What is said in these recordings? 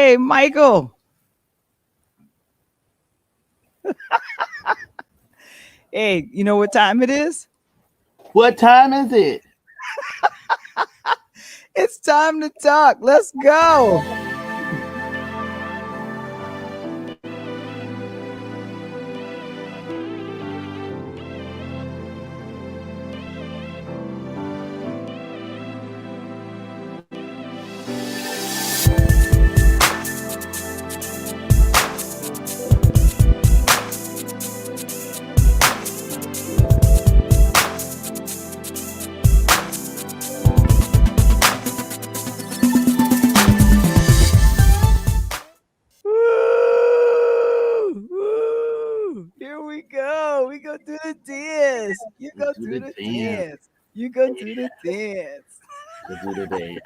Hey, Michael. Hey, you know what time it is? What time is it? It's time to talk. Let's go. Woo, woo. Here we go. We go do the dance. You Let's go do do the the dance. dance. You go do the dance. Let's do the dance.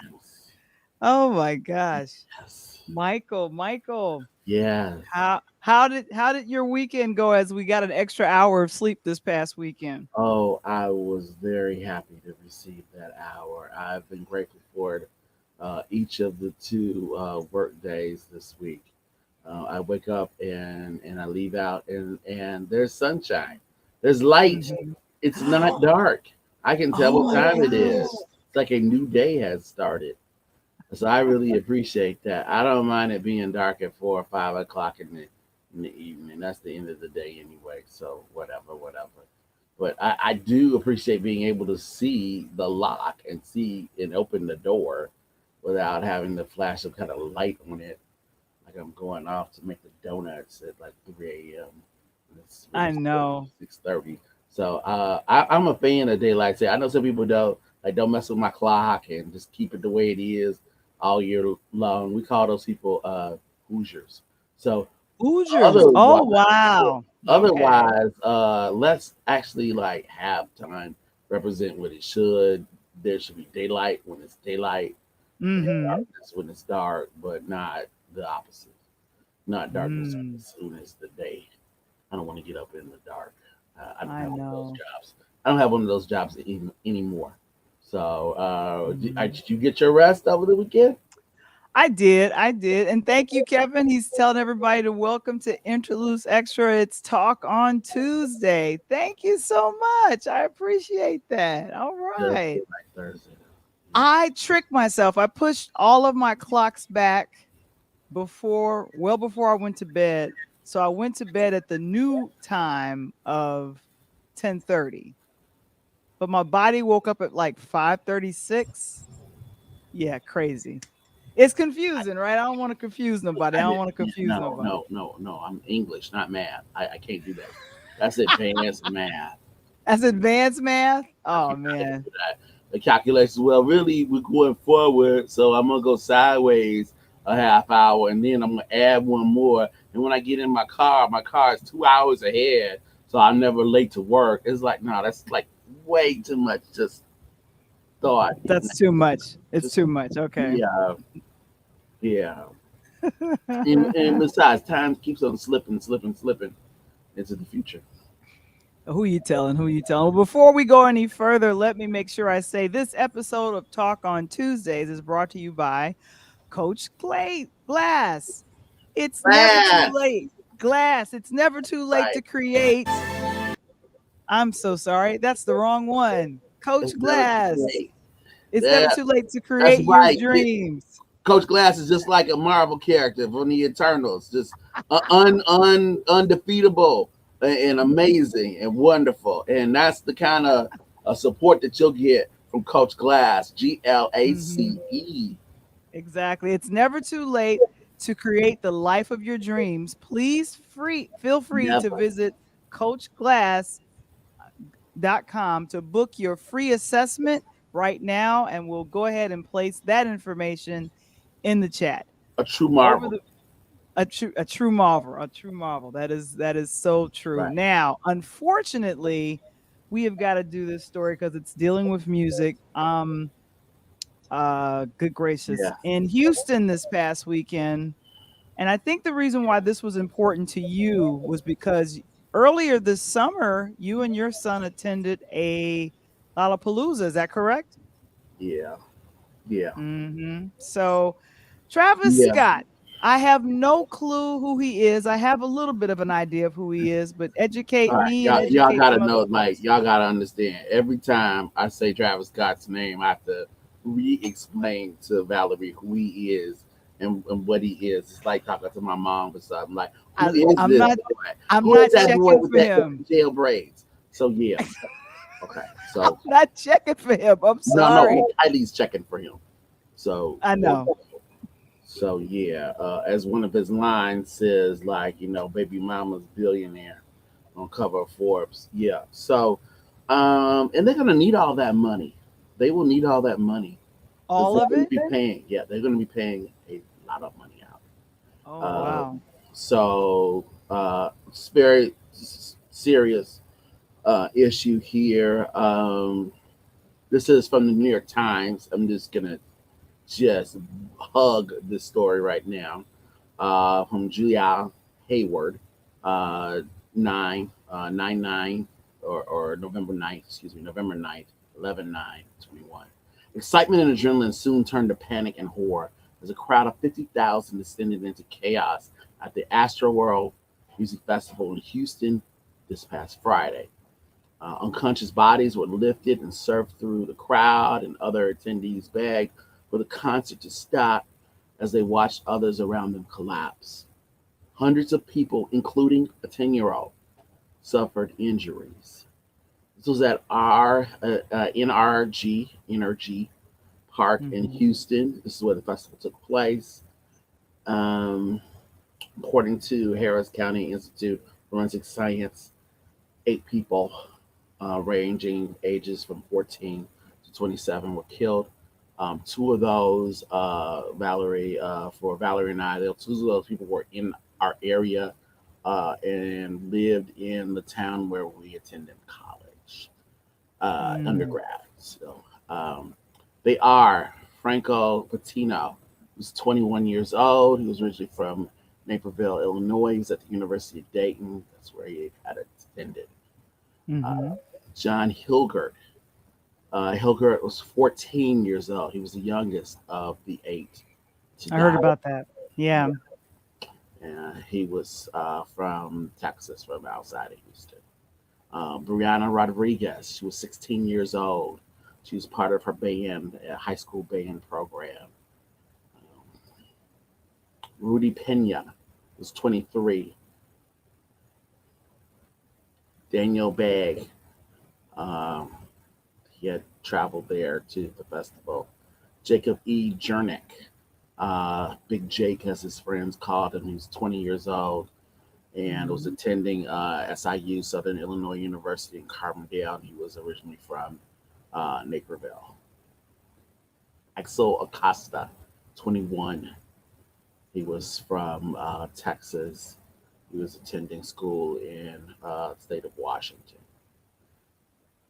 Oh my gosh. Yes. Michael. Yes. How did your weekend go as we got an extra hour of sleep this past weekend? Oh, I was very happy to receive that hour. I've been grateful for it each of the two work days this week. I wake up and I leave out and there's sunshine. There's light. Mhm. It's not dark. I can tell Oh what my time it is. gosh. It's like a new day has started. So I really appreciate that. I don't mind it being dark at 4 or 5 o'clock in the evening. That's the end of the day anyway. So whatever. But I do appreciate being able to see the lock and see and open the door without having the flash of kind of light on it, like I'm going off to make the donuts at like 3 a.m. And it's I really know. 6:30. So I'm a fan of daylight saving. I know some people don't mess with my clock and just keep it the way it is all year long. We call those people Hoosiers. So Hoosiers. Oh otherwise, wow. Okay. let's actually like have time represent what it should. There should be daylight when it's daylight and Mm-hmm. darkness when it's dark, but not the opposite. Not darkness Mm, as soon as the day. I don't want to get up in the dark. I don't I have one of those know. jobs. I don't have one of those jobs anymore. So, Mhm. did you get your rest over the weekend? I did. And thank you, Kevin. He's telling everybody to welcome to Interludes Extra. It's Talk on Tuesday. Thank you so much. I appreciate that. All Does right. feel like Thursday. I tricked myself. I pushed all of my clocks back before I went to bed. So I went to bed at the new time of 10:30. But my body woke up at like 5:36. Yeah, crazy. It's confusing, right? I don't want to confuse nobody. I I don't did. want to Yeah, confuse no, nobody. no, no, no. I'm English, not math. I can't do that. That's advanced math. As advanced math? I Oh cannot do man. that. The calculations. Well, really, we're going forward, so I'm gonna go sideways a half hour, and then I'm gonna add one more. And when I get in my car is 2 hours ahead, so I'm never late to work. It's like, no, that's like way too much. Just thought. That's too much. It's Just too much. Okay. yeah, yeah. And besides, time keeps on slipping into the future. Who you telling? Who you telling? Well, before we go any further, let me make sure I say this episode of Talk on Tuesdays is brought to you by Coach Glass. It's never too Fast, late. Glass. It's never too late right? to create. I'm so sorry. That's the wrong one. Coach It's never too Glass. late. It's Yeah, never too late to that's create your right. dreams. Coach Glass is just like a Marvel character from the Eternals, just undefeatable and amazing and wonderful. And that's the kind of support that you'll get from Coach Glass, Mhm. GLACE. Exactly. It's never too late to create the life of your dreams. Please feel free to Never. visit coachglass.com to book your free assessment right now, and we'll go ahead and place that information in the chat. A true Over Marvel. the a true marvel, a true marvel. That is so true. Right. Now, unfortunately, we have got to do this story because it's dealing with music. Good gracious, Yeah. in Houston this past weekend. And I think the reason why this was important to you was because earlier this summer, you and your son attended a Lollapalooza. Is that correct? Yeah. Yeah. So, Travis Yeah. Scott. I have no clue who he is. I have a little bit of an idea of who he is, but All educate right, me and y'all educate gotta some other know, like folks. y'all gotta understand. Every time I say Travis Scott's name, I have to re-explain to Valerie who he is and what he is. It's like talking to my mom or something. Like, who I, is I'm this not. boy? I'm Who is not that boy checking with for that with him. the jail braids? So yeah, okay. I'm So not checking for him. I'm no, sorry. Kylie's checking for him. So I know. yeah, as one of his lines says, like, baby mama's billionaire on cover of Forbes. Yeah. So, and they're gonna need all that money. They will need all that money because All they're of going to it. be paying. Yeah, they're going to be paying a lot of money out. Oh Um, wow. so, it's very serious issue here. This is from the New York Times. I'm just gonna just hug this story right now. From Julia Hayward, uh, 9 or November 9th, excuse me, November 9th, 11/9/21. Excitement and adrenaline soon turned to panic and horror as a crowd of 50,000 descended into chaos at the Astroworld Music Festival in Houston this past Friday. Unconscious bodies were lifted and surfed through the crowd, and other attendees begged for the concert to stop as they watched others around them collapse. Hundreds of people, including a 10-year-old, suffered injuries. This was at NRG Park in Hmm. Houston. This is where the festival took place. Um, According to Harris County Institute of Forensic Science, 8 people, ranging ages from 14 to 27, were killed. Two of those, for Valerie and I, two of those people were in our area and lived in the town where we attended college, Mm. undergrad. So they are Franco Patino, who's 21 years old. He was originally from Naperville, Illinois. He was at the University of Dayton. That's where he had attended. Uh, Hmm. John Hilgert. Hilgert was 14 years old. He was the youngest of the 8 to I heard die. about that. Yeah. Yeah. And he was from Texas, from outside of Houston. Brianna Rodriguez, she was 16 years old. She was part of her band, a high school band program. Rudy Pena was 23. Daniel Bagg, um, he had traveled there to the festival. Jacob E. Jernick, Big Jake, as his friends called him, he was 20 years old and was Hmm. attending SIU, Southern Illinois University in Carbondale. He was originally from Naperville. Axel Acosta, 21. He was from Texas. He was attending school in the state of Washington.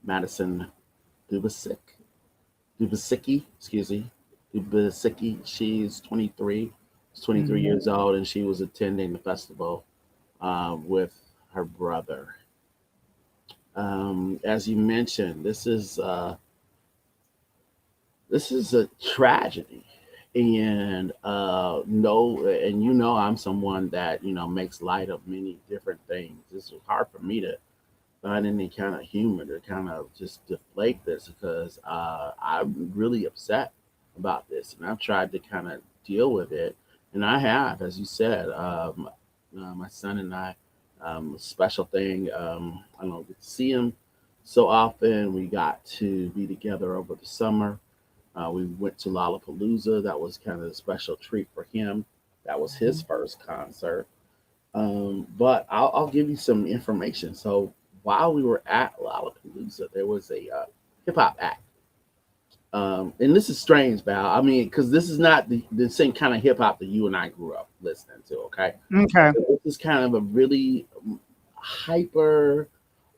Madison Dubasic, Dubasicki, excuse me, Dubasicki. She's 23. She's 23 Hmm. years old, and she was attending the festival with her brother. As you mentioned, this is a tragedy, and no, and I'm someone that makes light of many different things. This was hard for me to find any kind of humor to kind of just deflate this because I'm really upset about this, and I've tried to kind of deal with it, and I have, as you said, my son and I. Special thing. I don't get to see him so often. We got to be together over the summer. We went to Lollapalooza. That was kind of a special treat for him. That was his Hmm. first concert. But I'll give you some information. So while we were at Lollapalooza, there was a hip hop act. And this is strange, Val. I mean, because this is not the same kind of hip hop that you and I grew up listening to. Okay, Okay. this is kind of a really hyper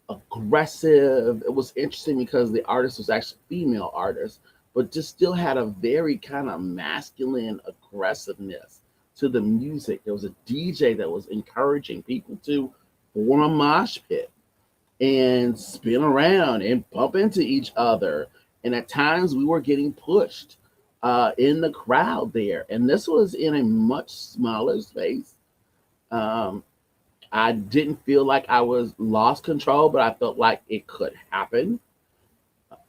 aggressive. It was interesting because the artist was actually a female artist, but just still had a very kind of masculine aggressiveness to the music. There was a DJ that was encouraging people to form a mosh pit and spin around and bump into each other. And at times we were getting pushed. in the crowd there, and this was in a much smaller space. Um, I didn't feel like I was lost control, but I felt like it could happen.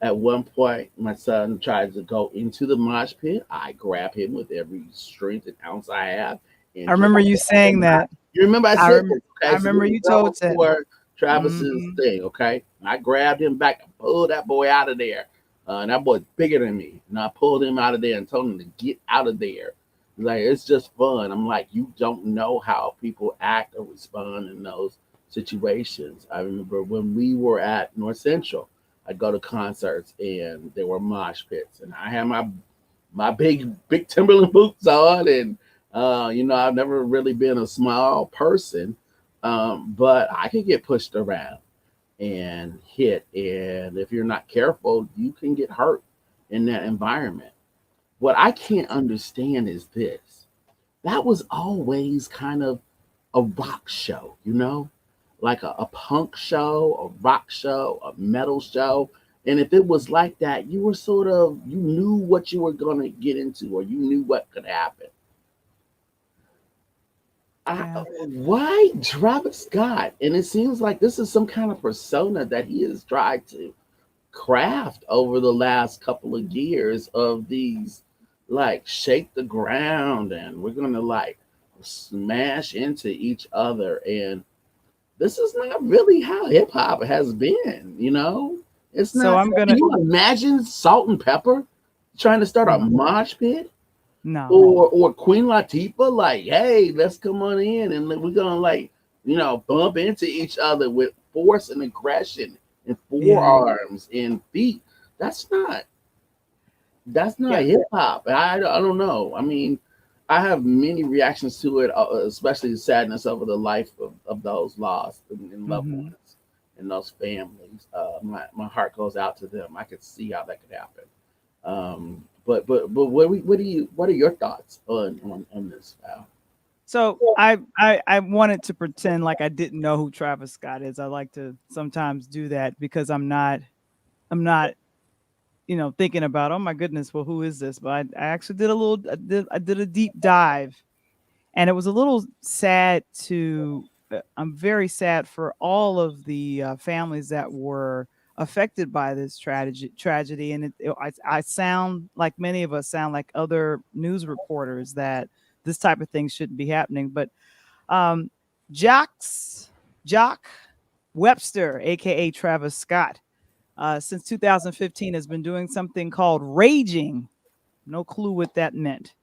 At one point, my son tried to go into the mosh pit. I grab him with every strength and ounce I have I and just remember you pull him saying out. that. You remember I said this, I okay? So remember this is you well told that. before Travis's Mhm. thing, okay? And I grabbed him back and pulled that boy out of there. And that boy's bigger than me. And I pulled him out of there and told him to get out of there. Like, it's just fun. I'm like, you don't know how people act or respond in those situations. I remember when we were at North Central, I'd go to concerts and there were mosh pits, and I had my big Timberland boots on, and I've never really been a small person, but I could get pushed around and hit, and if you're not careful, you can get hurt in that environment. What I can't understand is this: that was always kind of a rock show, like a punk show, a rock show, a metal show. And if it was like that, you were you knew what you were going to get into, or you knew what could happen. Yeah. Why Travis Scott? And it seems like this is some kind of persona that he has tried to craft over the last couple of years of these, like, shake the ground and we're going to, like, smash into each other. And this is not really how hip hop has been. It's So not. I'm Can gonna you imagine Salt and Pepper trying to start a no, mosh pit? no. Or Queen Latifah, like, hey, let's come on in and we're gonna, like, bump into each other with force and aggression and Yeah. forearms and feet. That's not that's not Yeah. hip hop. I don't know. I mean, I have many reactions to it, especially the sadness over the life of those lost and loved Hmm. ones and those families. My heart goes out to them. I could see how that could happen. But what are your thoughts on this, Val? So I wanted to pretend like I didn't know who Travis Scott is. I like to sometimes do that because I'm not thinking about, oh my goodness, well, who is this? But I actually did a little I did a deep dive, and it was a little sad to I'm very sad for all of the families that were affected by this tragedy. And I sound like many of us sound like other news reporters that this type of thing shouldn't be happening. But um, Jock Webster, aka Travis Scott, since 2015 has been doing something called raging. No clue what that meant.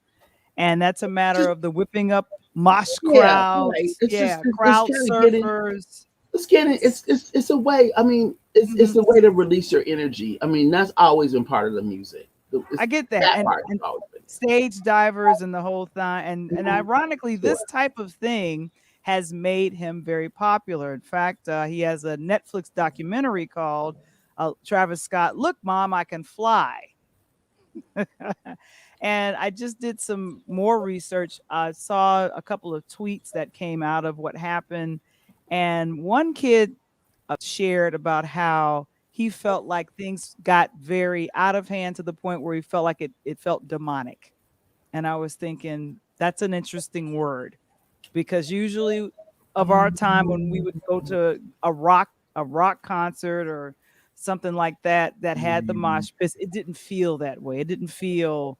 And that's a matter Just of the whipping up mosh yeah, right. crowds. It's just Yeah, it's crowd kind of getting surfers. it's getting it's a way. I mean, it's Mhm. a way to release your energy. I mean, that's always been part of the music. I get that. That And part has and always been stage divers and the whole thing. And there. ironically, Sure. this type of thing has made him very popular. In fact, he has a Netflix documentary called Travis Scott, Look, Mom, I Can Fly. And I just did some more research. I saw a couple of tweets that came out of what happened. And one kid shared about how he felt like things got very out of hand to the point where he felt like it felt demonic. And I was thinking, that's an interesting word because usually of our time when we would go to a rock concert or something like that that had the mosh pits, it didn't feel that way. It didn't feel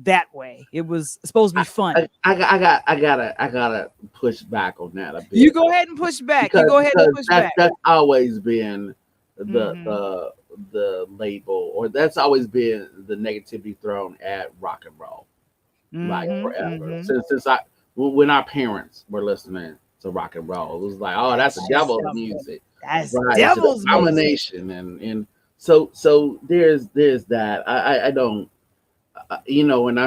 that way. It was supposed to be fun. I gotta push back on that a You bit go ahead and push back. You because go ahead and because push that's back. that's always been the Mhm. the the label, or that's always been the negativity thrown at rock and roll, like, Mhm. forever Mhm. since when our parents were listening to rock and roll. It was like, oh, that's the That's just devil's devil. music, That's right? It's an devil's music. abomination, and so there's that. I don't. And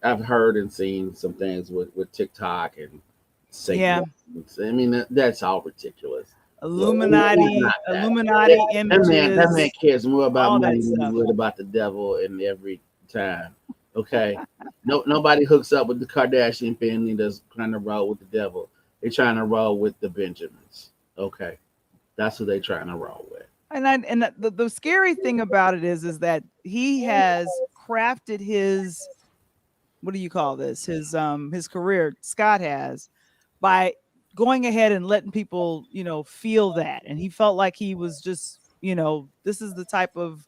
I've heard and seen some things with TikTok and Satan. Yeah. I mean, that's all ridiculous. He's Illuminati, not that. Illuminati That man images, cares more about all money that than he stuff. would about the devil, and every time. Okay, no, nobody hooks up with the Kardashian family that's trying to roll with the devil. They're trying to roll with the Benjamins. Okay, that's who they're trying to roll with. And the scary thing about it is that he has crafted his, what do you call this? His career, Scott has, by going ahead and letting people, feel that. And he felt like he was just, this is the type of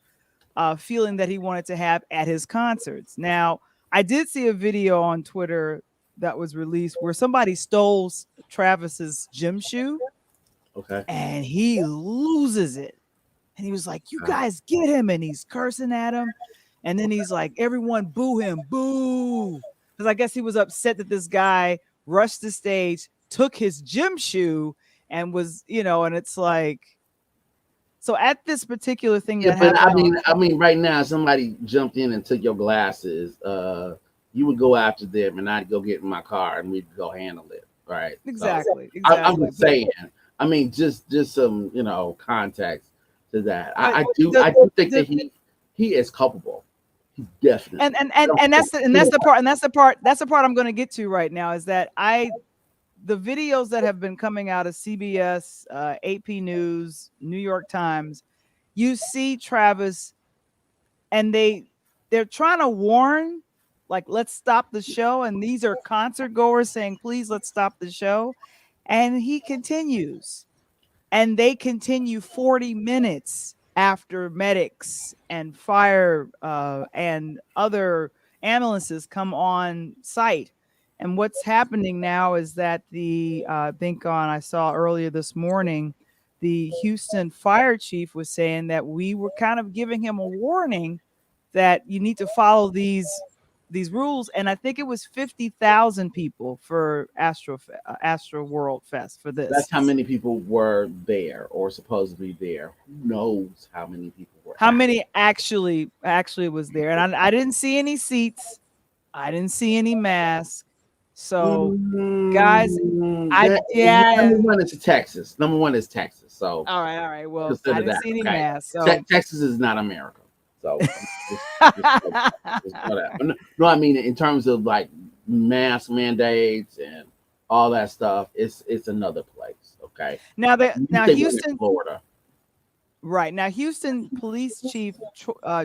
feeling that he wanted to have at his concerts. Now, I did see a video on Twitter that was released where somebody stole Travis's gym shoe Okay. and he loses it. And he was like, "You guys get him." And he's cursing at him. And then he's like, "Everyone boo him, boo." Because I guess he was upset that this guy rushed the stage, took his gym shoe, and was, and it's like, so at this particular thing Yeah, that but happened on, I mean, right now, if somebody jumped in and took your glasses, you would go after them, and I'd go get in my car and we'd go handle it, right? So exactly, I'm exactly. just saying. I mean, just some context to that. But I do think the that he is culpable. He definitely. and and I and don't and think. that's the part I'm going to get to right now, is that the videos that have been coming out of CBS, AP News, New York Times, you see Travis, and they're trying to warn, like, let's stop the show, and these are concert goers saying, please, let's stop the show, and he continues, and they continue 40 minutes after medics and fire and other ambulances come on site. And what's happening now is that I think I saw earlier this morning, the Houston fire chief was saying that we were kind of giving him a warning that you need to follow these rules. And I think it was 50,000 people for Astro World Fest for That's this. how many people were there or supposed to be there. Who knows how many people were How many actually was there? And I didn't see any seats. I didn't see any masks. So, guys, Number yeah. one is Texas. Number one is Texas. So All right. Well, I consider didn't that. see any Okay. masks. So, Texas is not America. So just know that. No, I mean in terms of like mask mandates and all that stuff, it's another place. Okay. You now think we're in Houston, Florida. right now, Houston Police Chief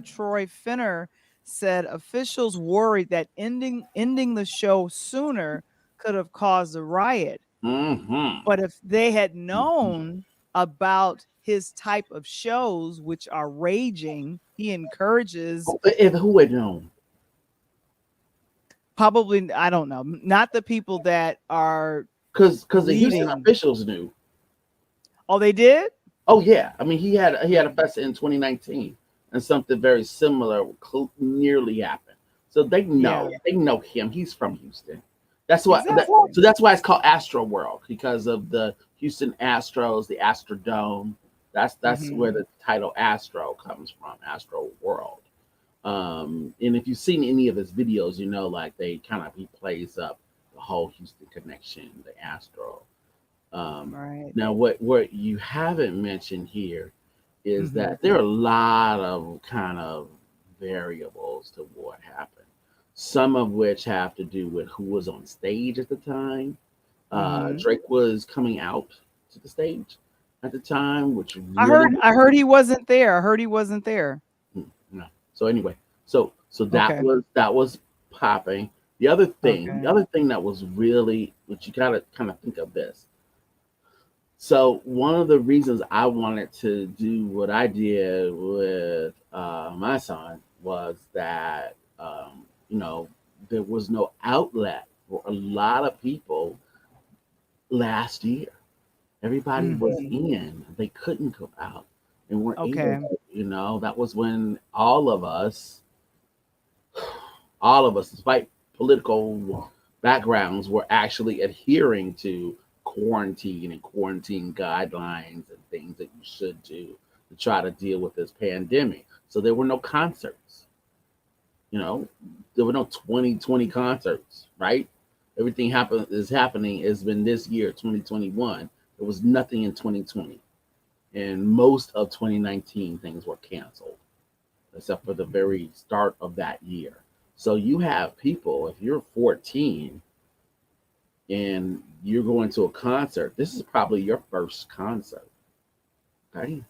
Troy Finner said officials worried that ending the show sooner could have caused a riot. Mm-hmm. But if they had known about his type of shows, which are raging, he encourages, If who would known? probably, I don't know, not the people that are Because the Houston leading. officials knew. Oh, they did? Oh yeah, I mean he had a festa in 2019, and something very similar nearly happened. So Yeah, they know him. He's from Houston. That's why. exactly. So that's why it's called Astroworld because of the Houston Astros, the Astrodome. That's Hmm. where the title Astro comes from, Astro World. And if you've seen any of his videos, like he plays up the whole Houston connection, the Astro. Right. Now, what you haven't mentioned here is Hmm. that there are a lot of kind of variables to what happened. Some of which have to do with who was on stage at the time. Hmm. Drake was coming out to the stage at the time, which I really heard. I heard he wasn't there. I heard he wasn't there. no. So anyway, so Okay. that was popping. The Okay. other thing that was really, which you gotta kind of think of this. So one of the reasons I wanted to do what I did with my son was that there was no outlet for a lot of people last year. Everybody was Hmm. in; they couldn't go out and weren't able Okay. to. That was when all of us, despite political backgrounds, were actually adhering to quarantine and quarantine guidelines and things that you should do to try to deal with this pandemic. So there were no concerts, you know, there were no 2020 concerts, right? Everything happening has been this year, 2021. There was nothing in 2020. And most of 2019 things were canceled except for the very start of that year. So you have people, if you're 14 and you're going to a concert, this is probably your first concert. Okay.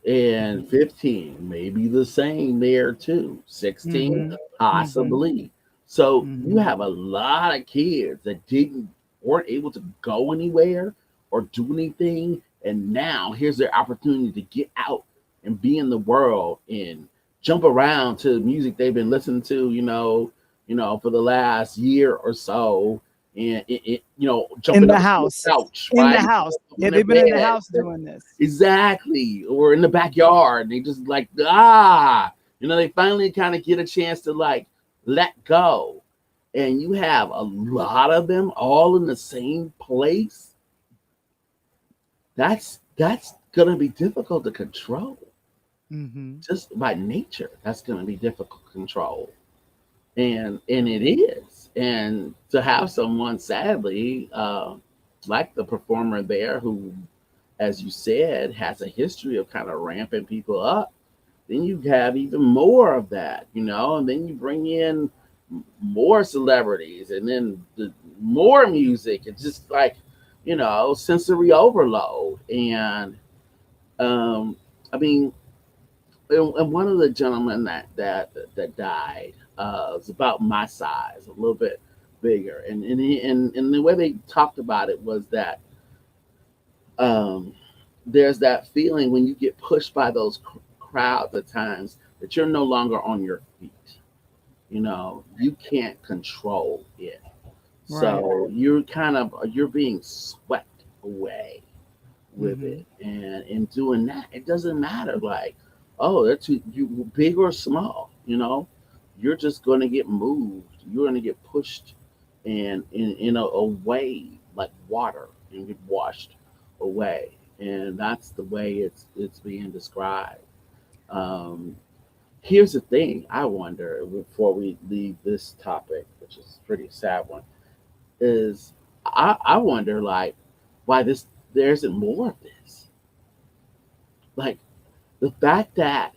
And 15 maybe the same there too. 16 Mm-hmm. Mm-hmm. possibly. So you Mm-hmm. have a lot of kids that didn't weren't able to go anywhere or do anything, and now here's their opportunity to get out and be in the world and jump around to music they've been listening to, for the last year or so, and In jumping the up on the house. couch, In the right? house. Up Yeah, in their they've been in the bed. house doing this. Exactly. Or in the backyard. They just like, they finally kind of get a chance to like let go. And you have a lot of them all in the same place. That's gonna be difficult to control. Mm-hmm. Just by nature, that's gonna be difficult to control. And it is. And to have someone sadly, like the performer there who, as you said, has a history of kind of ramping people up, then you have even more of that, and then you bring in more celebrities and then more music. It's just like, sensory overload. And um, I mean, and one of the gentlemen that died was about my size, a little bit bigger, and the way they talked about it was that um, there's that feeling when you get pushed by those crowds at times that you're no longer on your feet. You can't control it. Right. So you're being swept away with Mm-hmm. it. And in doing that, it doesn't matter like, oh, they're too you big or small, you're just gonna get moved. You're gonna get pushed and in a way like water and get washed away. And that's the way it's being described. Um, Here's the thing I wonder before we leave this topic, which is a pretty sad one, is I wonder like why this there isn't more of this. Like the fact that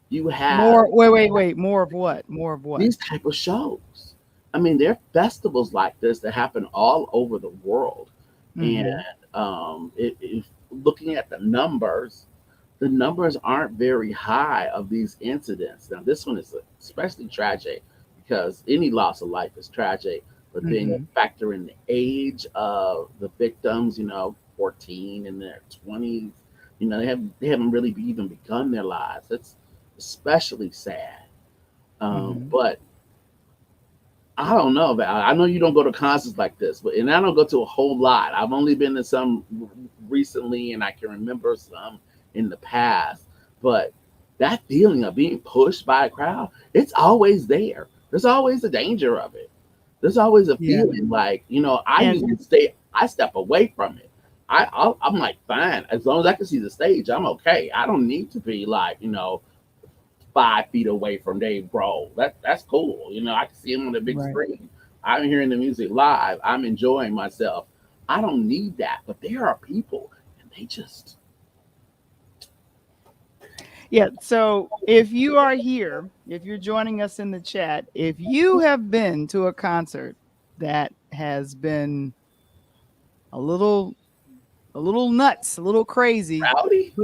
you have More wait. More of what? More of what? these type of shows. I mean, there are festivals like this that happen all over the world, and Mm-hmm. if looking at the numbers aren't very high of these incidents. Now, this one is especially tragic because any loss of life is tragic, but then you Mm-hmm. factor in the age of the victims, 14 in their 20s, they haven't really even begun their lives. It's especially sad. Mm-hmm. But I don't know, but I know you don't go to concerts like this, but and I don't go to a whole lot. I've only been to some recently, and I can remember some in the past. But that feeling of being pushed by a crowd, it's always there. There's always a danger of it. There's always a Yeah. feeling like I And usually stay. I step away from it. I'm like fine as long as I can see the stage. I'm okay. I don't need to be like 5 feet away from Dave Grohl. That's cool. I can see him on the big right. screen. I'm hearing the music live. I'm enjoying myself. I don't need that. But there are people and they just Yeah. So if you are here, if you're joining us in the chat, if you have been to a concert that has been a little a little nuts, a little crazy, rowdy.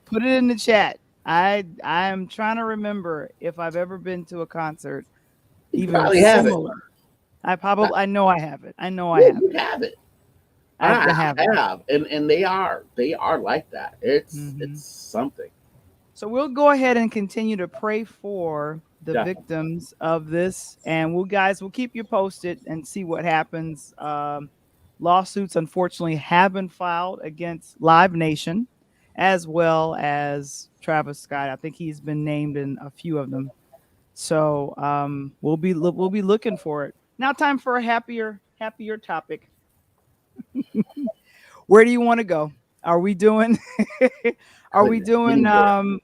put it in the chat. I'm trying to remember if I've ever been to a concert You even probably have it. similar. I know I have it. I know I Yeah, have you it. have it. I I have it. have, and they are like that. It's Mhm. something. So we'll go ahead and continue to pray for the Definitely. victims of this, and we'll keep you posted and see what happens. Lawsuits, unfortunately, have been filed against Live Nation, as well as Travis Scott. I think he's been named in a few of them. So we'll be looking for it. Now, time for a happier topic. Where do you want to go? Are we doing? Are we doing? Anywhere.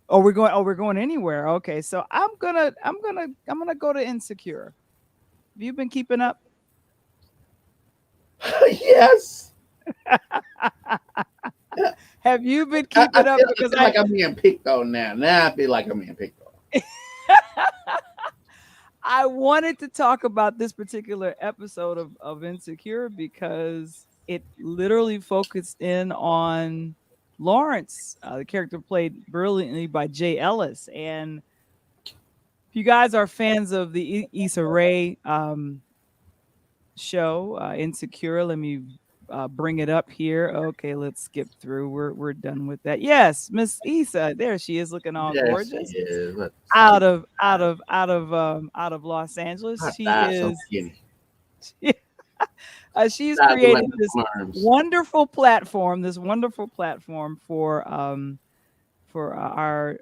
Oh, we're going. Oh, we're going anywhere. Okay, so I'm gonna go to Insecure. Have you been keeping up? Yes. Have you been I, I keeping up? feel I Because feel like I'm being picked on now. Now I feel like I'm being picked on. I wanted to talk about this particular episode of Insecure because it literally focused in on Lawrence, the character played brilliantly by Jay Ellis. And if you guys are fans of the Issa Rae show, Insecure, let me bring it up here. Okay, let's skip through. We're done with that. Yes, Miss Issa, there she is, looking all There she gorgeous. is. Let's see. Out of Los Angeles. Her She thighs so is. skinny. She's Thighs are like created this worms. wonderful platform for our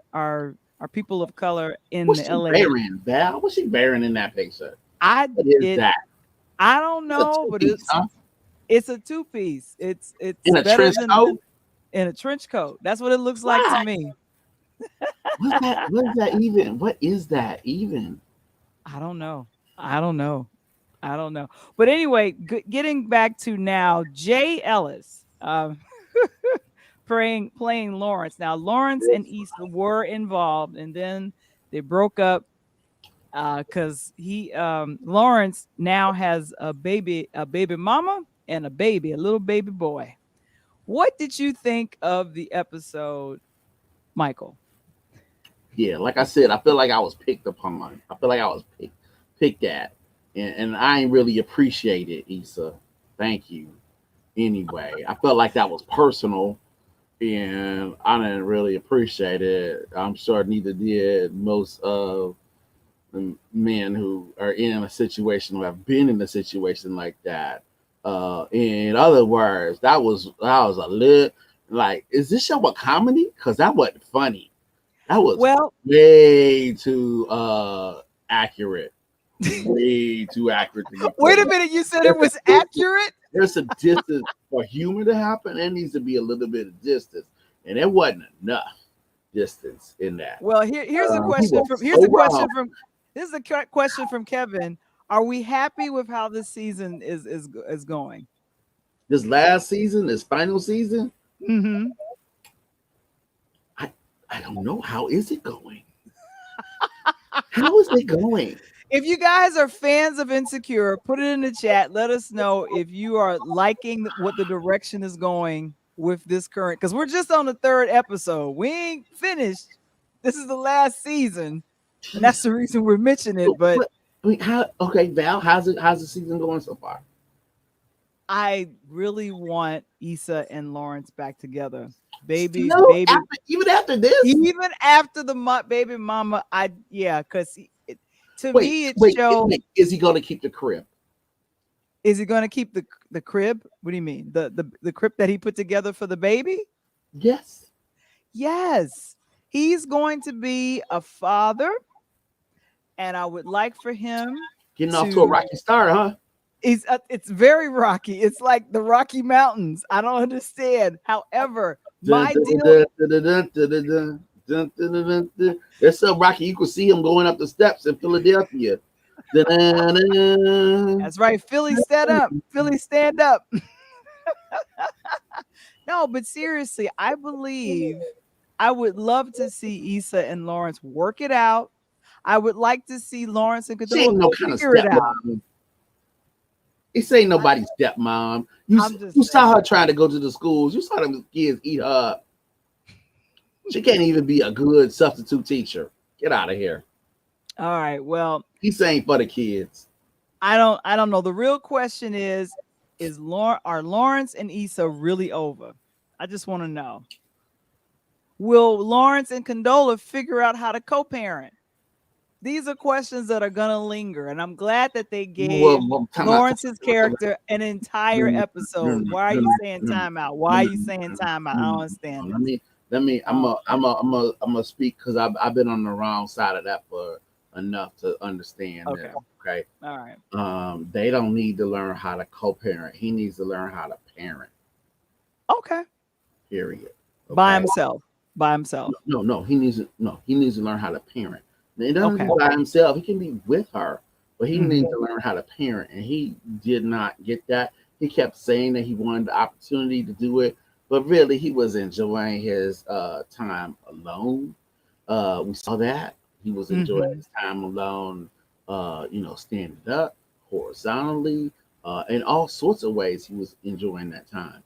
people of color in What's the she LA. bearing, Val? What's she bearing in that picture? I What is it that? I don't It's a know, two but piece, huh? it's a two piece. It's In a better trench than coat? in a trench coat. That's what it looks like to Why? me. What's that? What is that even? What is that even? I don't know. I don't know. I don't know. But anyway, getting back to now, Jay Ellis, playing Lawrence. Now, Lawrence and Issa were involved, and then they broke up because he Lawrence now has a baby mama, and a little baby boy. What did you think of the episode, Michael? Yeah, like I said, I feel like I was picked upon. I feel like I was picked at, and I ain't really appreciate it, Issa. Thank you. Anyway, I felt like that was personal, and I didn't really appreciate it. I'm sure neither did most of the men who are in a situation who have been in a situation like that. In other words, that was a lit. Like, is this show a comedy? Because that wasn't funny. That was Well, way too accurate. Way too accurate to be wait a funny. minute. You said it There's a was distance, accurate. there's a distance for humor to happen. There needs to be a little bit of distance, and there wasn't enough distance in that. Well, here's a He question was from so wrong. question from Kevin. Are we happy with how this season is going? This last season, this final season, Mm-hmm. I I don't know, how is it going. How is it going? If you guys are fans of Insecure, put it in the chat. Let us know if you are liking what the direction is going with this current. Because we're just on the third episode. We ain't finished. This is the last season, and that's Jesus. the reason we're mentioning it. But I mean, how? Okay, Val, how's the season going so far? I really want Issa and Lawrence back together. Baby, Still, baby. after even after this. Even after the baby mama, because to Wait, me it wait, shows. wait. Is he going to keep the crib? Is he going to keep the crib? What do you mean? The crib that he put together for the baby? Yes. Yes. He's going to be a father, and I would like for him Getting off to a to rocky start, huh? it's very rocky. It's like the Rocky Mountains. I don't understand. However, Dun, my dun, deal dun, dun, dun, dun, dun, dun, dun, dun, dun, dun, dun. It's so rocky you can see him going up the steps in Philadelphia. Dun, dun, dun, that's right. Philly stand up. Philly stand up. No, but seriously, I believe I would love to see Issa and Lawrence work it out. I would like to see Lawrence and She Condola ain't no kind of figure it out. stepmom. This ain't I, nobody's stepmom. You I'm just you saw saying. her trying to go to the schools. You saw them kids eat her up. She can't even be a good substitute teacher. Get out of here. All right. Well, He ain't for the kids. I don't know. The real question is are Lawrence and Issa really over? I just want to know. Will Lawrence and Condola figure out how to co-parent? These are questions that are gonna linger, and I'm glad that they gave Time out. Lawrence's character an entire episode. Why are you saying timeout? Why are you saying timeout? I don't understand Let this. me let me. I don't understand. I'm a speak because I've been on the wrong side of that for enough to understand Okay. that. Okay. All right. They don't need to learn how to co-parent. He needs to learn how to parent. Okay. Period. By Okay. himself. By himself. No. He needs to learn how to parent. It doesn't Okay. be by himself. He can be with her, but he Mhm. needs to learn how to parent. And he did not get that. He kept saying that he wanted the opportunity to do it, but really he was enjoying his time alone. We saw that he was enjoying Mhm. his time alone. Standing up horizontally, in all sorts of ways. He was enjoying that time.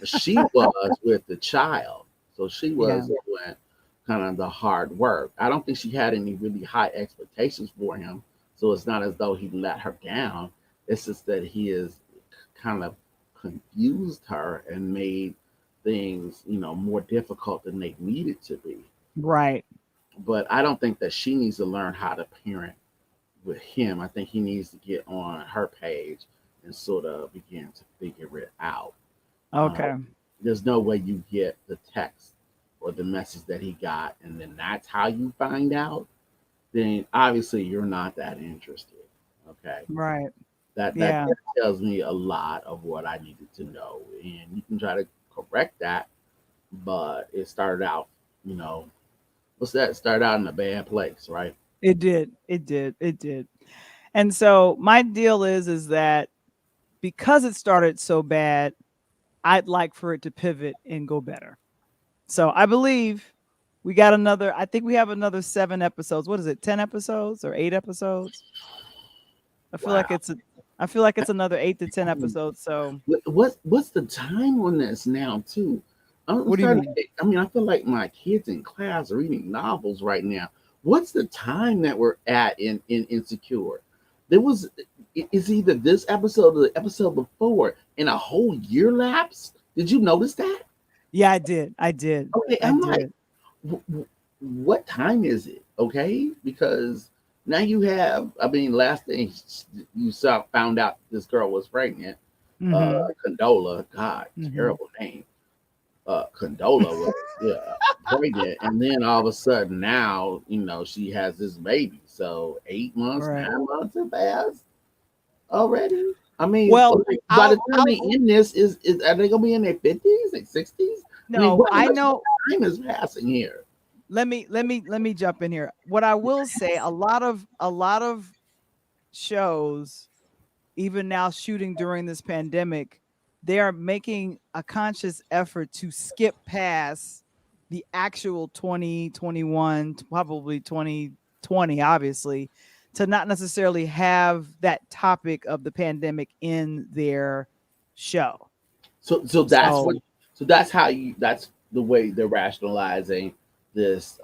She was with the child, so she Yeah. was doing kind of the hard work. I don't think she had any really high expectations for him, so it's not as though he let her down. It's just that he is kind of confused her and made things, more difficult than they needed to be. Right. But I don't think that she needs to learn how to parent with him. I think he needs to get on her page and sort of begin to figure it out. Uh, Okay. there's no way you get the text or the message that he got, and then that's how you find out. Then obviously you're not that interested. Okay, Right. that Yeah. tells me a lot of what I needed to know, and you can try to correct that, but it started out, you know, what's that? Started out in a bad place, right? It did. It did. It did. And so my deal is that because it started so bad, I'd like for it to pivot and go better. So I believe we got another, I think we have another 7 episodes. What is it? 10 episodes or 8 episodes? I feel like Wow. it's a, I feel like it's another 8 to 10 episodes. So What's the time on this now too? I'm what do you starting. mean? I mean, I feel like my kids in class are reading novels right now. What's the time that we're at in Insecure? There was it's either this episode or the episode before, and a whole year lapsed. Did you notice that? Yeah, I did. I did. Okay, I I'm like, did. what time is it? Okay, because now you have. I mean, last thing you saw found out this girl was pregnant. uh Mm-hmm. Condola, God, Mm-hmm. terrible name. Condola was, yeah, pregnant, and then all of a sudden now, she has this baby. So 8 months, Right. 9 months have passed already. I mean, Well, like, by the I'll time I'll they end this, is are they gonna be in their 50s, like 60s? I mean, no, I what know. time is passing here? Let me jump in here. What I will say, a lot of shows, even now shooting during this pandemic, they are making a conscious effort to skip past the actual 2021, probably 2020, obviously, to not necessarily have that topic of the pandemic in their show. So that's what. So So that's how you. That's the way they're rationalizing this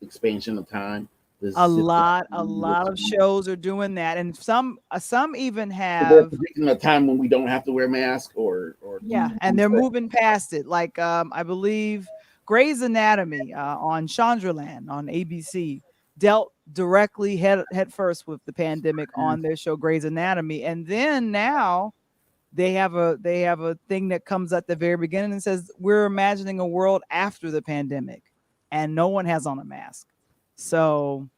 expansion of time. This a zip lot a line with lot of shows are doing that, and some even so they're have. predicting a time when we don't have to wear masks or Yeah, do and they're moving past it. Like I believe Grey's Anatomy on Chandraland on ABC dealt directly head first with the pandemic on their show Grey's Anatomy, and then now they have a thing that comes at the very beginning and says we're imagining a world after the pandemic, and no one has on a mask. So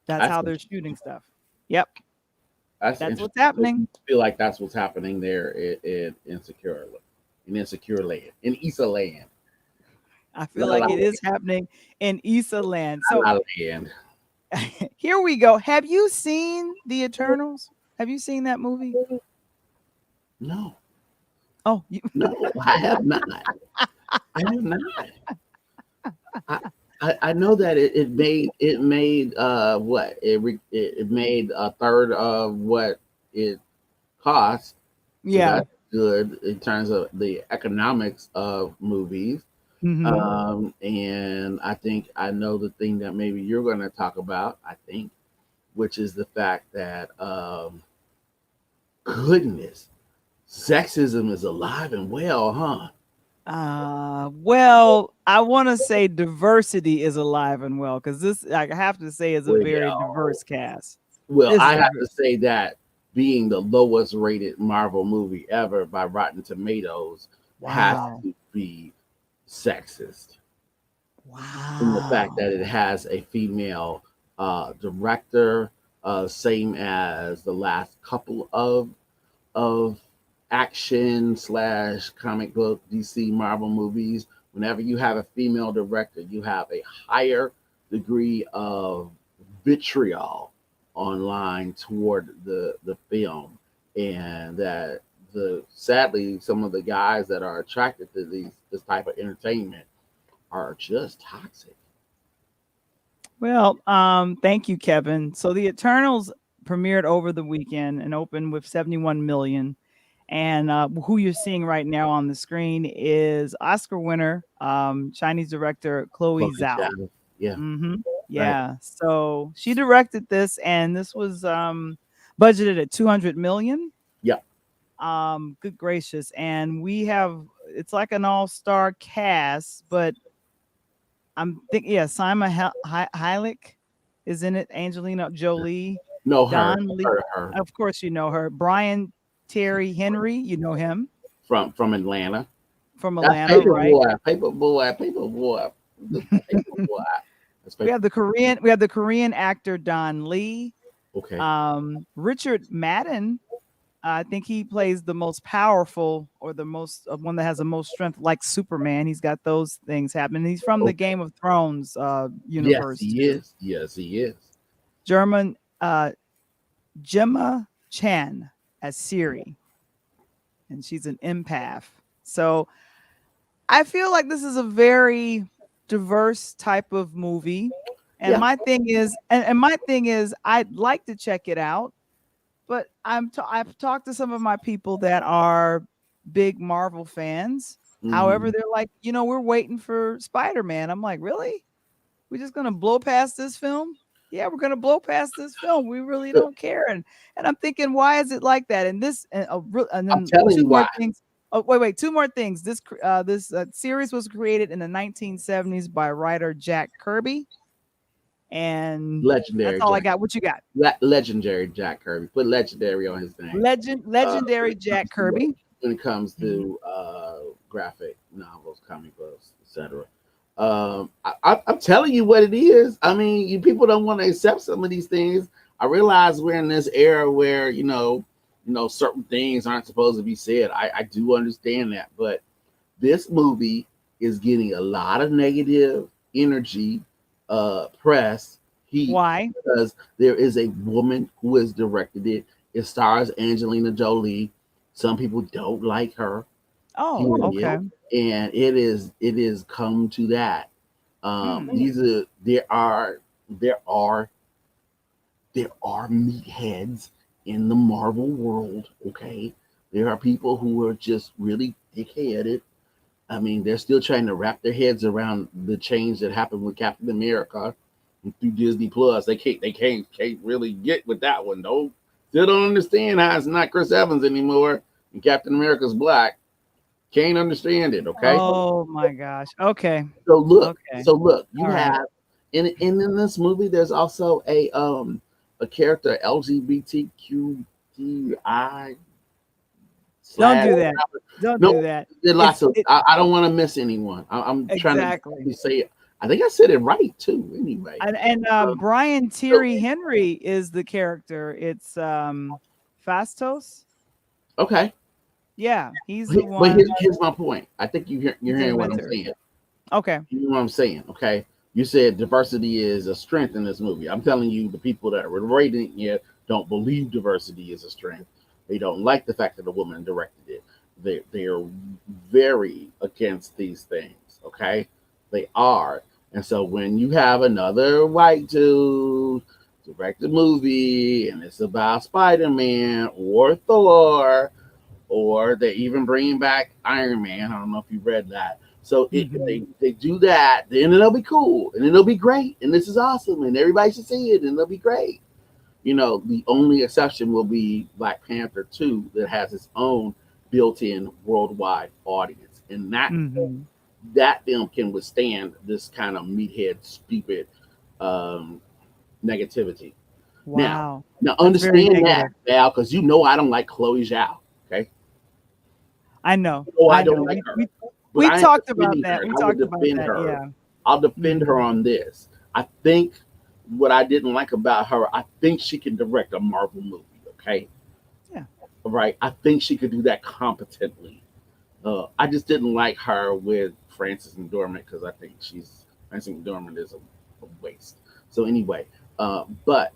that's that's how they're shooting stuff. Yep, that's that's what's interesting. So happening. you feel like that's what's happening there in Insecure Land, in Issa Land, I feel La like La it is happening in Issa Land. So La La Land. here we go. Have you seen The Eternals? Have you seen that movie? No, Oh, no, I have not. I have not. I, I know that it made what it made a third of what it cost, so yeah. that's good in terms of the economics of movies. Hmm. And I think I know the thing that maybe you're going to talk about. I think, which is the fact that goodness, sexism is alive and well, huh? Well, I want to say diversity is alive and well because this, I have to say, is a very Well, diverse cast. well, It's I have very, to say that being the lowest rated Marvel movie ever by Rotten Tomatoes has wow, to be sexist in the fact wow. that it has a female director, same as the last couple of action slash comic book DC Marvel movies. Whenever you have a female director, you have a higher degree of vitriol online toward the film, and that the sadly some of the guys that are attracted to this type of entertainment are just toxic. Well, thank you, Kevin. So the Eternals premiered over the weekend and opened with 71 million. And who you're seeing right now on the screen is Oscar winner, Chinese director Chloe Chloe Zhao. Zhao. Yeah, hmm right. Yeah. So she directed this, and this was budgeted at 200 million. Yeah. Good gracious. And we have, it's like an all-star cast, but I'm thinking, yeah, Simon Hayek is in it, Angelina Jolie, Know her. Don Lee. Heard of her Of course, you know her. Brian Terry Henry, you know him from Atlanta. from That's Atlanta, Paper right? Boy. Paper Boy. Paper Boy. The Paper Boy. That's We Paper. have the Korean actor Don Lee. Okay. Richard Madden, I think he plays the most powerful, or the most one that has the most strength, like Superman. He's got those things happening. He's from the Okay. Game of Thrones Yes, universe he too. is. Yes, he is. German Gemma Chan as Siri, and she's an empath. So I feel like this is a very diverse type of movie. And Yeah. my thing is, and my thing is, I'd like to check it out, but I've talked to some of my people that are big Marvel fans. However, Hmm. they're like, we're waiting for Spider-Man. I'm like, really? We're just gonna blow past this film? Yeah, we're gonna blow past this film. We really don't care. And I'm thinking, why is it like that? And this, and I'm then telling two you more why. things. Oh, wait, two more things. This series was created in the 1970s by writer Jack Kirby, and that's Legendary all I Jack. got. What you got? Legendary Jack Kirby. Put legendary on his name. When Legendary it Jack comes to Kirby. when it comes Mhm. to graphic novels, comic books, etc. I'm telling you what it is. I mean, you people don't want to accept some of these things. I realize we're in this era where certain things aren't supposed to be said. I do understand that, but this movie is getting a lot of negative energy, press, heat, Why? because there is a woman who has directed it. It stars Angelina Jolie. Some people don't like her, Oh, period, okay. and it is come to that. Hmm. These are there are meatheads in the Marvel world. Okay, there are people who are just really dick-headed. I mean, they're still trying to wrap their heads around the change that happened with Captain America through Disney Plus. They can't really get with that one though. Still don't understand how it's not Chris Evans anymore and Captain America's black. Can't understand it. Okay, Oh my gosh. Okay. so look, Okay. so look, you All right. have in this movie. There's also a character LGBTQI Don't slash. do that. Don't No, do that. did lots It's of. it I don't want to miss anyone. I'm trying to exactly. exactly say it. I think I said it right too. Anyway, And um, Brian so Thierry Henry is the character. It's Fastos. okay, Yeah, he's the but here's, one. here's my point. I think you're He's the hearing what I'm inventor. saying. Okay. You know what I'm saying? Okay, you said diversity is a strength in this movie. I'm telling you, the people that were rating it don't believe diversity is a strength. They don't like the fact that a woman directed it. They are very against these things. Okay, they are. And so when you have another white dude direct a movie and it's about Spider-Man or Thor, or they're even bringing back Iron Man. I don't know if you read that. So if hmm they do that, then it'll be cool and it'll be great and this is awesome and everybody should see it and it'll be great. The only exception will be Black Panther 2 that has its own built-in worldwide audience, and hmm that film can withstand this kind of meathead, stupid um, negativity. Now, Wow. now That's very understand that, negative. Val, because you know I don't like Chloe Zhao. Okay, I know. you know I I don't know. like We her, we but we I am talked about defending her, that. and We I will talked about defend that. her. Yeah. I'll defend her hmm on this. I think what I didn't like about her, I think she can direct a Marvel movie. Okay, Yeah. right? I think she could do that competently. I just didn't like her with Frances McDormand because I think Frances McDormand is a waste. So anyway, but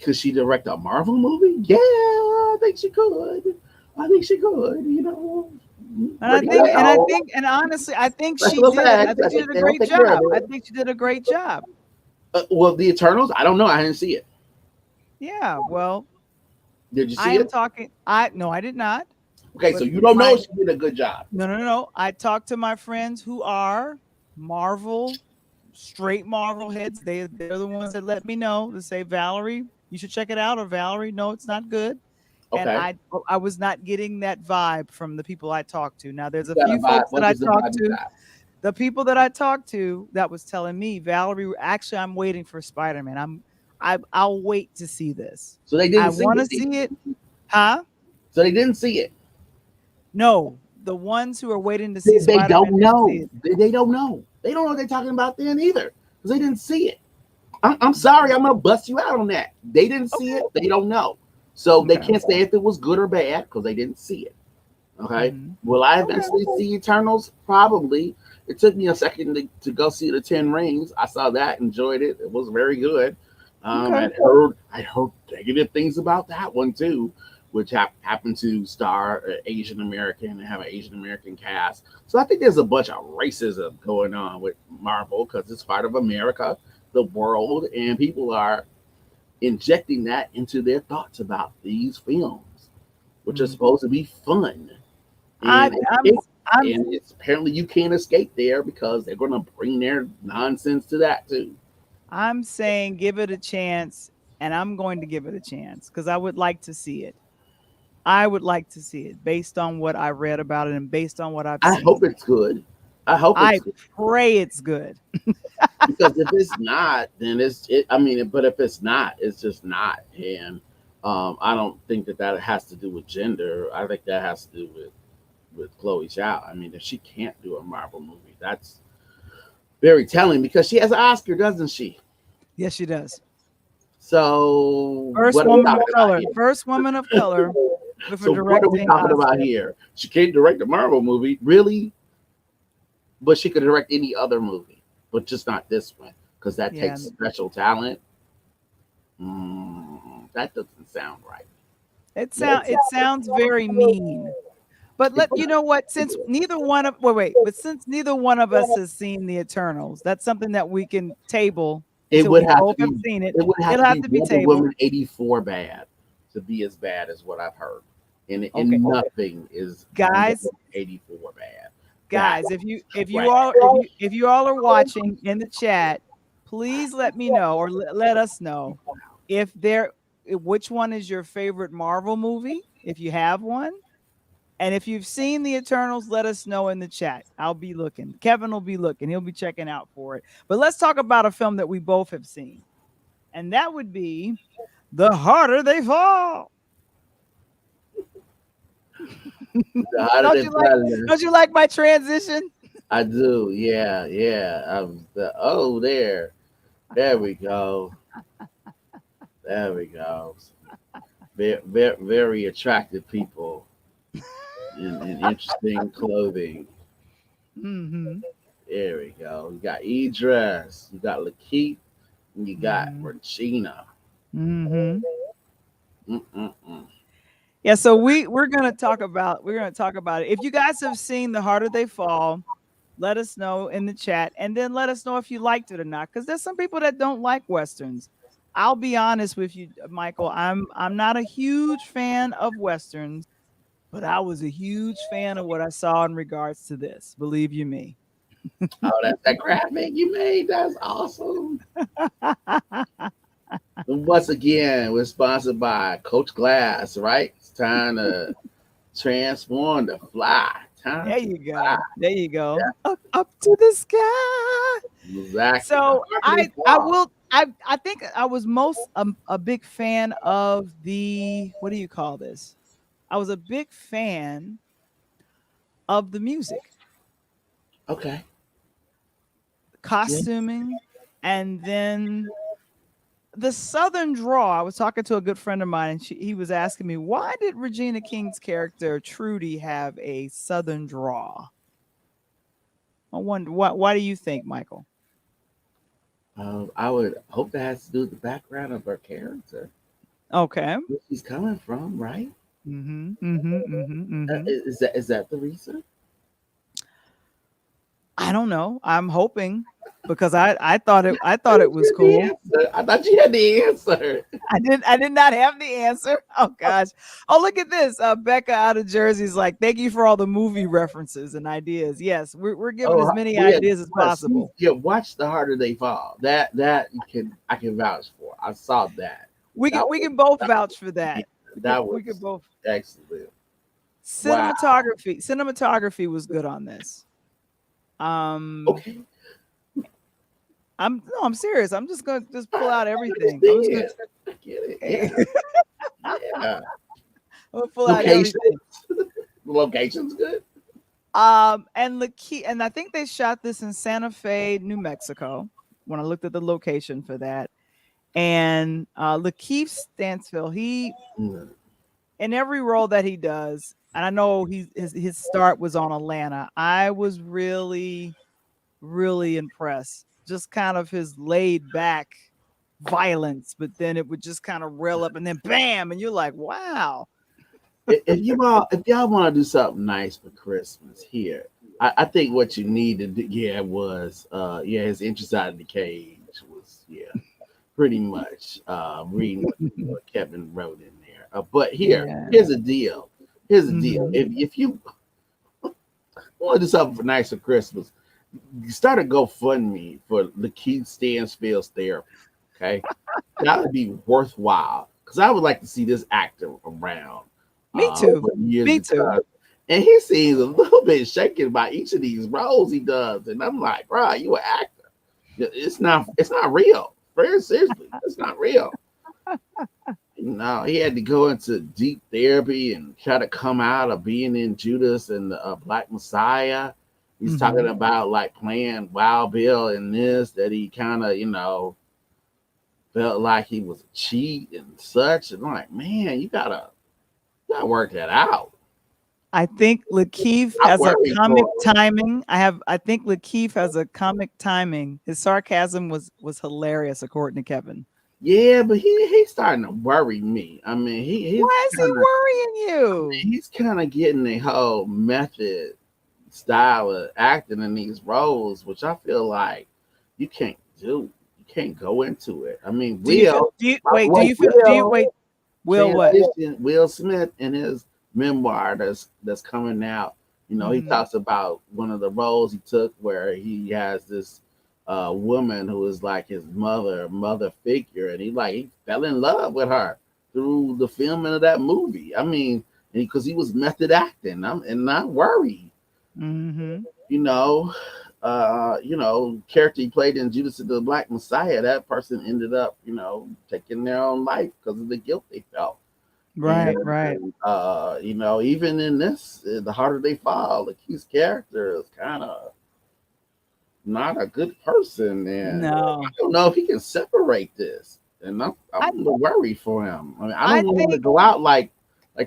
could she direct a Marvel movie? Yeah, I think she could. I think she could. And I Pretty think, and I well. think, and honestly, I think she Special did it. I effects. I think she think did a they'll great take care of job. I it. think she did a great job. Well, the Eternals. I don't know. I didn't see it. Yeah. Well, Did you I see am it? talking. I no, I did not. Okay, so But you don't know my if she did a good job. no. I talked to my friends who are Marvel, straight Marvel heads. They're the ones that let me know to say, Valarie, you should check it out, or Valarie, no, it's not good. And Okay, I was not getting that vibe from the people I talked to. Now there's you a got a few vibe. folks that What I was the talked vibe you to. got? The people that I talked to that was telling me, Valarie, actually I'm waiting for Spider-Man. I'll wait to see this. So they I didn't see want to it. see it. Huh? So they didn't see it. No, the ones who are waiting to see They Spider-Man don't didn't see know. it. They don't know. They don't know what they're talking about then either because they didn't see it. I'm sorry. I'm gonna bust you out on that. They didn't see Okay. it. They don't know. So they Okay. can't say if it was good or bad because they didn't see it. Okay. Hmm. Will I Okay. eventually see Eternals? Probably. It took me a second to go see the Ten Rings. I saw that, enjoyed it. It was very good. Okay. I heard negative things about that one too, which happened to star Asian American and have an Asian American cast. So I think there's a bunch of racism going on with Marvel because it's part of America, the world, and people are injecting that into their thoughts about these films, which are Mm. supposed to be fun. I And I'm I'm it's apparently you can't escape there because they're going to bring their nonsense to that too. I'm saying give it a chance, and I'm going to give it a chance because I would like to see it. I would like to see it based on what I read about it and based on what I've I hope seen. it's good. I hope it's I good pray it's good. because if it's not, then it's it. I mean, but if it's not, it's just not. And I don't think that has to do with gender. I think that has to do with Chloe Zhao. I mean, if she can't do a Marvel movie, that's very telling because she has an Oscar, doesn't she? Yes, she does. So First what are we woman of talking about color. here? First woman of color with a So what are we directing talking about Oscar. here? She can't direct a Marvel movie, really, but she could direct any other movie, but just not this one because that Yeah. takes special talent. That doesn't sound right. It sounds very mean. But It, you know what? Since neither one of but since neither one of us has seen the Eternals, that's something that we can table it until would we have to both have be. seen it. It would have It'll to have be to be Wonder tabled. Woman 84 bad to be as bad as what I've heard, Okay. and nothing is Wonder Guys, Woman 84 bad. That guys, if trash. you all if you all are watching in the chat, please let me know, or let us know if there which one is your favorite Marvel movie, if you have one. And if you've seen the Eternals, let us know in the chat. I'll be looking. Kevin will be looking. He'll be checking out for it. But let's talk about a film that we both have seen. And that would be The Harder They Fall. The harder don't they you like fall, don't you like my transition? I do. Yeah, yeah. There we go. There we go. Very attractive people in interesting clothing. Mm-hmm. There we go. You got Idris, you got Lakeith, and you got Mm-hmm. Regina. Mm-hmm. Mm-mm-mm. Yeah, so we're gonna talk about it. If you guys have seen The Harder They Fall, let us know in the chat, and then let us know if you liked it or not. Because there's some people that don't like westerns. I'll be honest with you, Michael. I'm not a huge fan of westerns, but I was a huge fan of what I saw in regards to this. Believe you me. Oh, that's that graphic you made. That's awesome. And once again, we're sponsored by Coach Glass, right? It's time to transform to fly. Time There to you fly. go. There you go. Up to the sky. Exactly. The So harder they I fall. will I think I was most a big fan of the, what do you call this? I was a big fan of the music, Okay. Yeah. costuming, and then the Southern draw. I was talking to a good friend of mine, and he was asking me, why did Regina King's character Trudy have a Southern draw? I wonder, why do you think, Michael? I would hope that has to do with the background of her character, Okay. where she's coming from, right? Mm-hmm. Mm-hmm. Mm-hmm. Mm-hmm. Is that the reason? I don't know. I'm hoping because I thought it was You had the cool. answer. I thought you had the answer. I did not have the answer. Oh gosh. Oh, look at this. Becca out of Jersey's like, thank you for all the movie references and ideas. Yes, we're giving as Oh, many yeah, ideas as possible. yeah. Watch The Harder They Fall. That you can I can vouch for. I saw that. We can That we was can both that vouch for was, that. We could was both. excellent. Wow. Cinematography was good on this. Um Okay. I'm no, I'm serious. I'm just gonna just pull out I everything. I'm just understand. I get it. gonna Yeah. Yeah. I'm gonna pull out Location. everything. The location's good. And the key, and I think they shot this in Santa Fe, New Mexico. When I looked at the location for that, and Lakeith Stansfield, he Mm. in every role that he does, and I know his start was on Atlanta. I was really impressed. Just kind of his laid back violence, but then it would just kind of rail up, and then bam, and you're like, wow. If y'all want to do something nice for Christmas here, I think what you need to do, yeah, was his interest out of the cage was pretty much reading what Kevin wrote in there. But Yeah. here's the deal. Here's the deal. Hmm. If you want to do something for nice for Christmas, you start a GoFundMe for Lakeith Stansfield's therapy. Okay, that would be worthwhile because I would like to see this actor around Me too. for years Me to too. come. And he seems a little bit shaken by each of these roles he does, and I'm like, bro, you an actor? It's not real. Very seriously, it's not real. No, he had to go into deep therapy and try to come out of being in Judas and the Black Messiah. He's talking Hmm. about like playing Wild Bill in this, that he kind of, felt like he was a cheat and such. And I'm like, man, you gotta work that out. I think Lakeith I'm has a worried comic for him. timing. I think Lakeith has a comic timing. His sarcasm was hilarious according to Kevin. Yeah, but he's starting to worry me. I mean, he's Why is he kind of worrying you? he's kind of getting the whole method style of acting in these roles, which I feel like you can't do. You can't go into it. I mean, Do you feel do you wait, do you feel do you wait, Will what? Will Smith in his memoir that's coming out. He Mhm. talks about one of the roles he took where he has this woman who is like his mother figure, and he fell in love with her through the filming of that movie. I mean, because he was method acting, and not worried. Mhm. You know, character he played in Judas and the Black Messiah, that person ended up, taking their own life because of the guilt they felt. Right, right. And even in this, the harder they fall, the Keith's character is kind of not a good person, and I No. don't know if he can separate this. And I I'm worried for him. I mean, I I don't want him to think go out like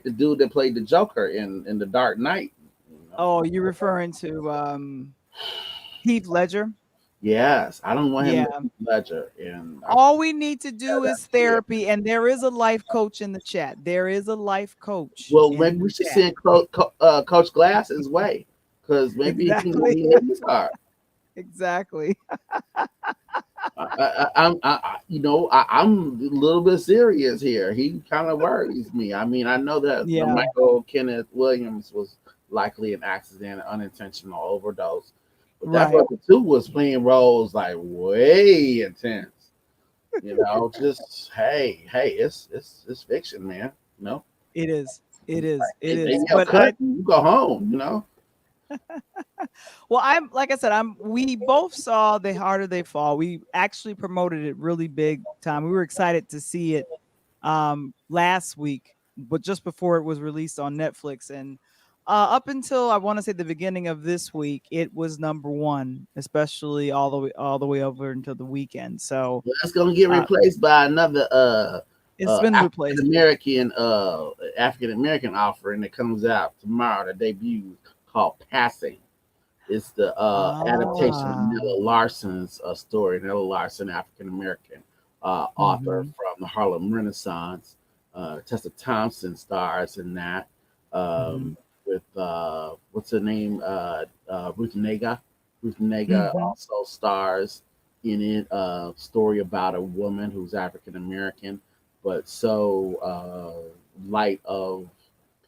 the dude that played the Joker in the Dark Knight. You know? oh, you're referring to Heath Ledger? Yes, I don't want him to Yeah. be Ledger, and I All we need to yeah, do that is fear. therapy, and there is a life coach in the chat. There is a life coach Well, in maybe the we should chat. send Coach Glass his way, because maybe Exactly. he needs her. Exactly. I'm a little bit serious here. He kind of worries me. I mean, I know that the Yeah. Michael Kenneth Williams was likely an accident, unintentional overdose, but that Right. brother too was playing roles like way intense. Just hey, it's fiction, man. You know, It is. It is. It they is. yell But cut, you go home. well, I'm like I said, we both saw The Harder They Fall. We actually promoted it really big time. We were excited to see it last week, but just before it was released on Netflix. And up until I want to say the beginning of this week, it was number one, especially all the way over until the weekend. So Well, that's gonna get uh, replaced by another it's been African replaced. American offering that comes out tomorrow. The debut called Passing. It's the adaptation of Ah. Nella Larson's story. Nella Larson, African American author Hmm. from the Harlem Renaissance. Tessa Thompson stars in that Hmm. with what's her name, Ruth Nega. Ruth Nega Mhm. also stars in it. A story about a woman who's African American, but so light of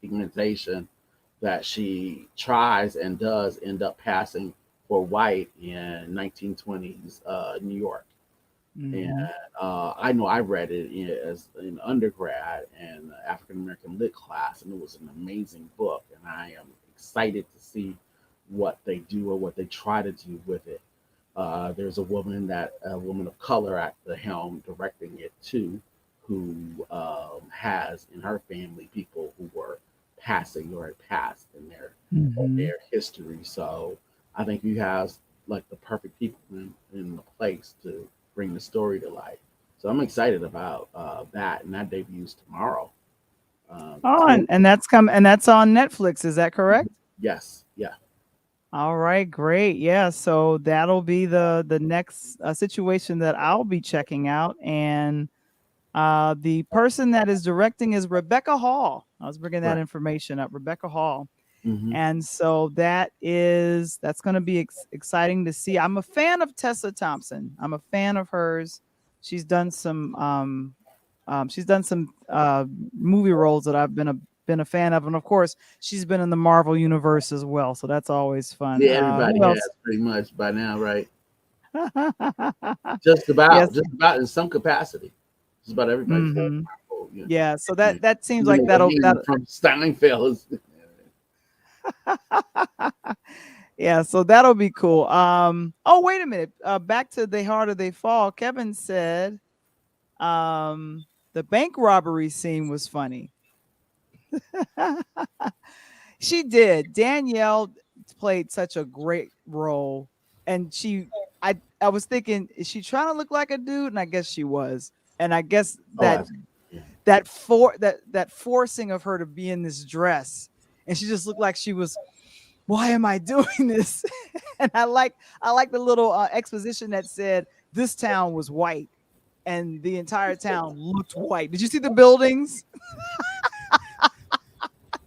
pigmentation that she tries and does end up passing for white in 1920s New York. And Mhm. I know I read it as an undergrad and African American lit class, and it was an amazing book. And I am excited to see what they do or what they try to do with it. There's a woman of color at the helm directing it too, who has in her family people who were passing or had passed in Mhm. their history. So I think you have like the perfect people in the place to bring the story to life. So I'm excited about that, and that debuts tomorrow. Oh, Too. and that's on Netflix, is that correct? Yes, yeah, All right, great. Yeah, so that'll be the next situation that I'll be checking out, and the person that is directing is Rebecca Hall. I was bringing that right. information up, Rebecca Hall. Hmm. And so that's going to be exciting to see. I'm a fan of Tessa Thompson. I'm a fan of hers. She's done some movie roles that I've been a fan of, and of course, she's been in the Marvel universe as well. So that's always fun. Yeah, everybody Who has else? pretty much by now, right? Yes. Just about in some capacity. Just about everybody's been Hmm. Marvel, you Yeah. So know, that seems even like the that'll lady that. from Steinfeld. Yeah, so that'll be cool. Oh, wait a minute. Back to The Harder They Fall. Kevin said the bank robbery scene was funny. She did. Danielle played such a great role, and I was thinking, is she trying to look like a dude? And I guess she was. And I guess Oh, that yeah. that forcing of her to be in this dress, and she just looked like she was, why am I doing this? And I like the little exposition that said this town was white and the entire town looked white. Did you see the buildings?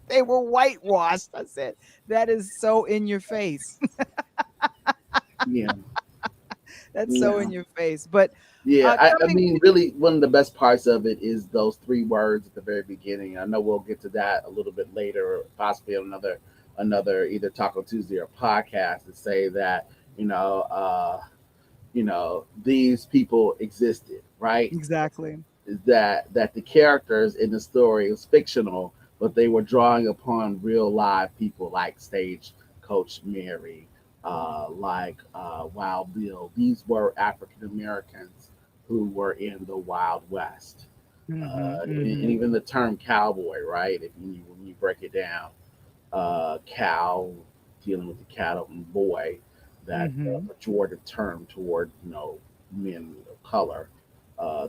They were whitewashed. I said that is so in your face. Yeah, That's so yeah. in your face. But Yeah, I coming, mean, really, one of the best parts of it is those three words at the very beginning. I know we'll get to that a little bit later, or possibly on another either Taco Tuesday or podcast to say that you know, these people existed, right? exactly. That the characters in the story was fictional, but they were drawing upon real live people like Stage Coach Mary, like Wild Bill. These were African Americans who were in the Wild West. Hmm. And Hmm. even the term cowboy, right? If you when you break it down, cow dealing with the cattle and boy, that Hmm. pejorative term toward men of color.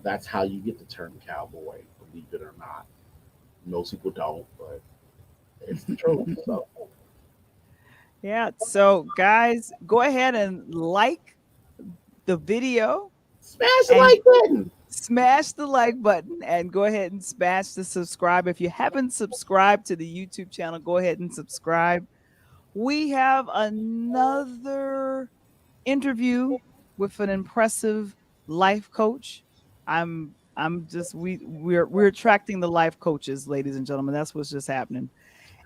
That's how you get the term cowboy, believe it or not. Most people don't, but it's the truth. So Yeah. So guys, go ahead and like the video smash the and like button. smash the like button and go ahead and smash the subscribe. If you haven't subscribed to the YouTube channel, go ahead and subscribe. We have another interview with an impressive life coach. I'm just we're attracting the life coaches, ladies and gentlemen. That's what's just happening.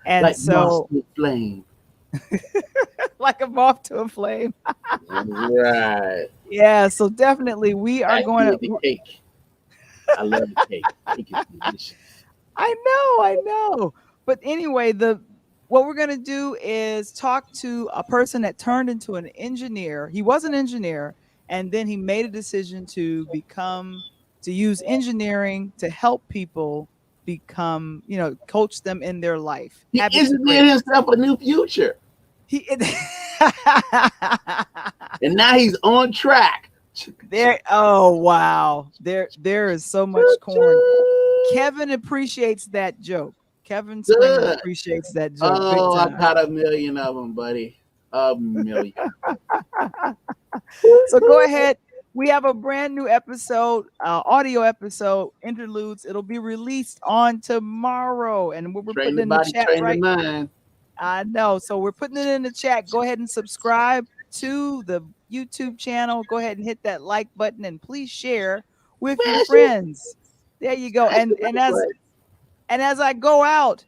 And Like moss so with flame. like a moth to a flame. Right. Yeah, so definitely we are Back going me at the to cake. I love the cake. Cake is delicious. I know. But anyway, the what we're going to do is talk to a person that turned into an engineer. He was an engineer and then he made a decision to use engineering to help people become, coach them in their life. He Habits of engineered greatness. himself a new future, He and now he's on track. there oh wow. There is so much corn. Kevin appreciates that joke. Kevin Springer Good. appreciates that joke big Oh, I time. got a million of them, buddy. A million. So go ahead. We have a brand new episode, audio episode, interludes. It'll be released on tomorrow, and we're Train putting the it in the body, chat train the right. mind. I know. So we're putting it in the chat. Go ahead and subscribe. to the YouTube channel, go ahead and hit that like button and please share with your Smash it. friends. There you go. Smash And the and like as button. and as I go out,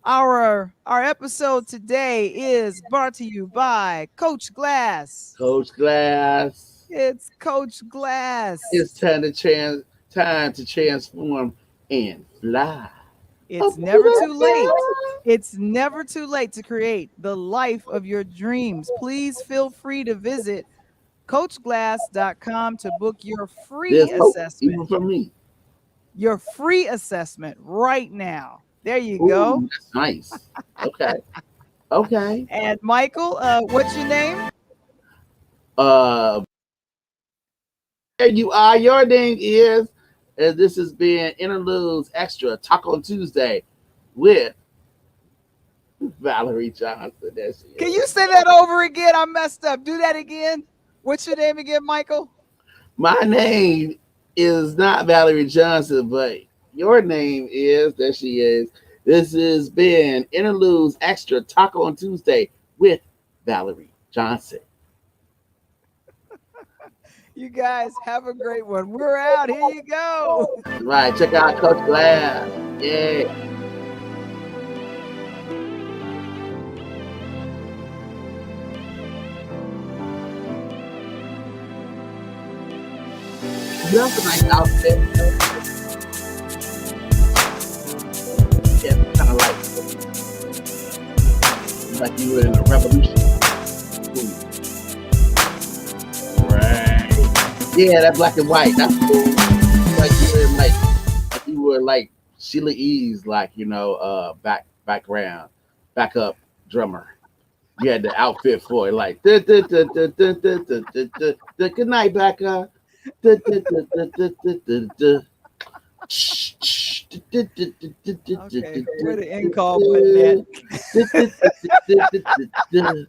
our episode today is brought to you by Coach Glass. Coach Glass. It's Coach It's Glass. time to transform and fly. Up It's to never the too late. sky. It's never too late to create the life of your dreams. Please feel free to visit coachglass.com to book your free There's hope, even assessment. for me. Your free assessment right now. There you go. Ooh, that's nice. Okay. Okay. And Michael, what's your name? Uh, there you are. Your name is, and this has been Interludes Extra Talk on Tuesday with Valarie Johnson. There she Can is. you say that over again? I messed up. Do that again. What's your name again, Michael? My name is not Valarie Johnson, but your name is. There she is. This has been Interludes Extra Talk on Tuesday with Valarie Johnson. You guys have a great one. We're out. Here you go. Right. Check out Coach Glass. Yeah. You have a nice outfit. Yeah, kind of like you were in a revolution. Ooh. Right. Yeah, that black and white. That's cool. Like you were like Sheila E's, like background, backup drummer. You had the outfit for it, like good night, Becca. Okay, where the end call button at?